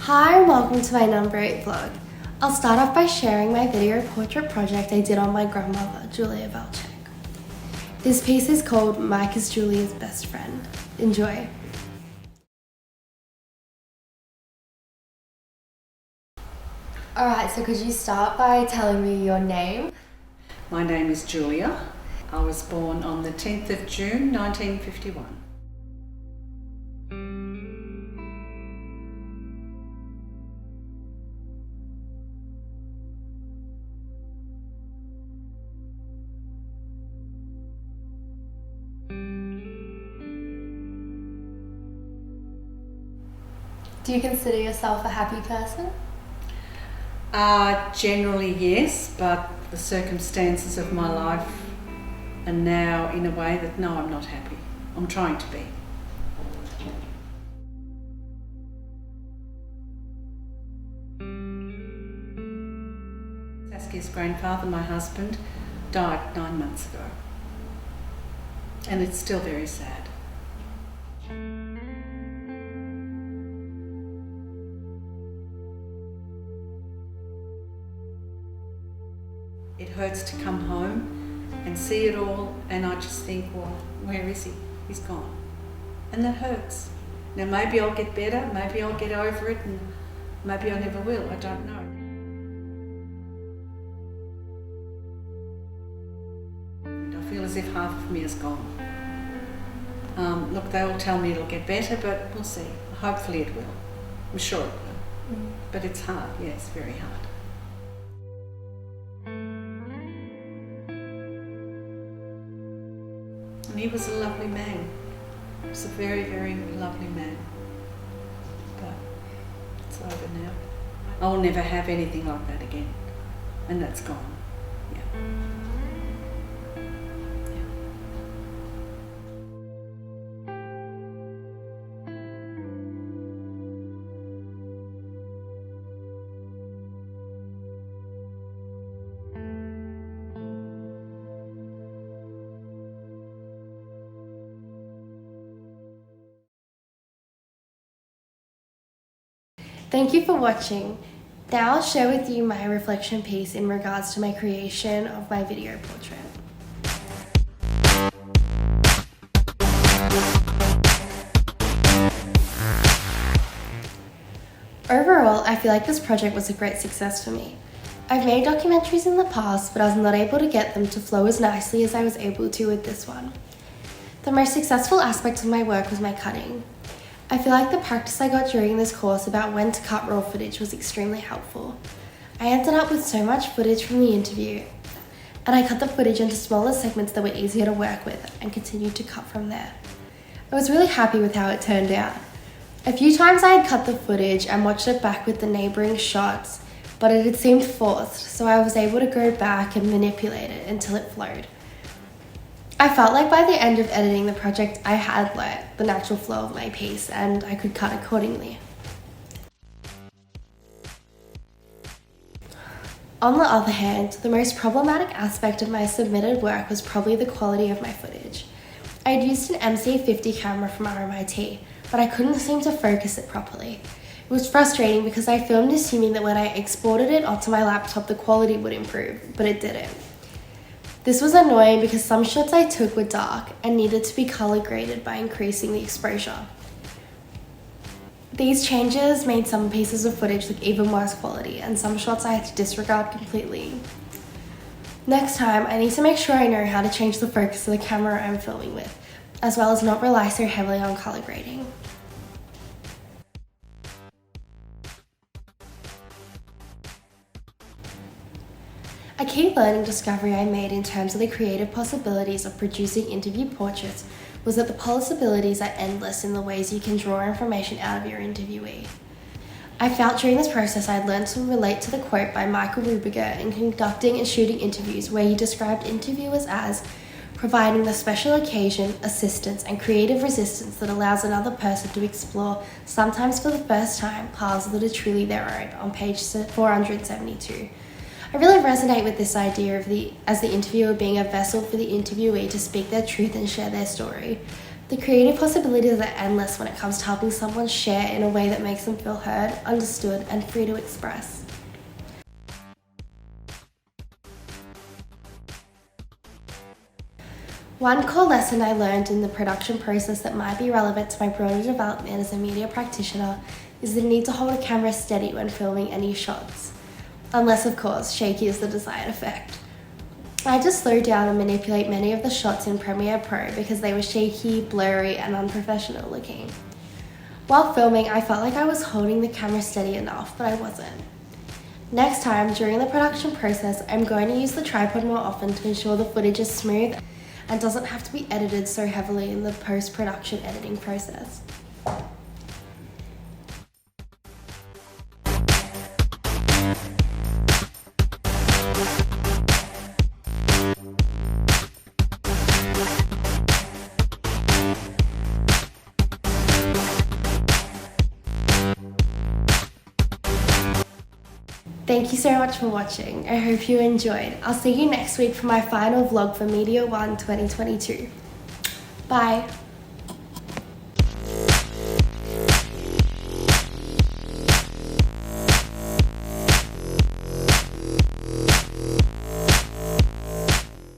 Hi and welcome to my number 8 vlog. I'll start off by sharing my video portrait project I did on my grandmother, Julia Valchek. This piece is called Mike is Julia's best friend. Enjoy. Alright, so could you start by telling me your name? My name is Julia. I was born on the 10th of June 1951. Do you consider yourself a happy person? Generally yes, but the circumstances of my life are now in a way that no, I'm not happy. I'm trying to be. Saskia's grandfather, my husband, died 9 months ago. And it's still very sad. It hurts to come home and see it all, and I just think, well, where is he? He's gone. And that hurts. Now maybe I'll get better, maybe I'll get over it, and maybe I never will, I don't know. I feel as if half of me is gone. Look, they all tell me it'll get better, but we'll see. Hopefully it will. I'm sure it will. But it's hard, yeah, it's very hard. And he was a lovely man. He was a very, very lovely man. But it's over now. I'll never have anything like that again. And that's gone. Yeah. Thank you for watching. Now I'll share with you my reflection piece in regards to my creation of my video portrait. Overall, I feel like this project was a great success for me. I've made documentaries in the past, but I was not able to get them to flow as nicely as I was able to with this one. The most successful aspect of my work was my cutting. I feel like the practice I got during this course about when to cut raw footage was extremely helpful. I ended up with so much footage from the interview, and I cut the footage into smaller segments that were easier to work with and continued to cut from there. I was really happy with how it turned out. A few times I had cut the footage and watched it back with the neighbouring shots, but it had seemed forced, so I was able to go back and manipulate it until it flowed. I felt like by the end of editing the project, I had learnt the natural flow of my piece and I could cut accordingly. On the other hand, the most problematic aspect of my submitted work was probably the quality of my footage. I had used an MC50 camera from RMIT, but I couldn't seem to focus it properly. It was frustrating because I filmed assuming that when I exported it onto my laptop, the quality would improve, but it didn't. This was annoying because some shots I took were dark and needed to be color graded by increasing the exposure. These changes made some pieces of footage look even worse quality, and some shots I had to disregard completely. Next time, I need to make sure I know how to change the focus of the camera I'm filming with, as well as not rely so heavily on color grading. A key learning discovery I made in terms of the creative possibilities of producing interview portraits was that the possibilities are endless in the ways you can draw information out of your interviewee. I felt during this process I had learned to relate to the quote by Michael Rubiger in conducting and shooting interviews, where he described interviewers as providing the special occasion, assistance, and creative resistance that allows another person to explore, sometimes for the first time, paths that are truly their own, on page 472. I really resonate with this idea of the interviewer being a vessel for the interviewee to speak their truth and share their story. The creative possibilities are endless when it comes to helping someone share in a way that makes them feel heard, understood, and free to express. One core lesson I learned in the production process that might be relevant to my broader development as a media practitioner is the need to hold a camera steady when filming any shots. Unless, of course, shaky is the desired effect. I had to slow down and manipulate many of the shots in Premiere Pro because they were shaky, blurry, and unprofessional looking. While filming, I felt like I was holding the camera steady enough, but I wasn't. Next time, during the production process, I'm going to use the tripod more often to ensure the footage is smooth and doesn't have to be edited so heavily in the post-production editing process. Thank you so much for watching. I hope you enjoyed. I'll see you next week for my final vlog for Media 1 2022. Bye.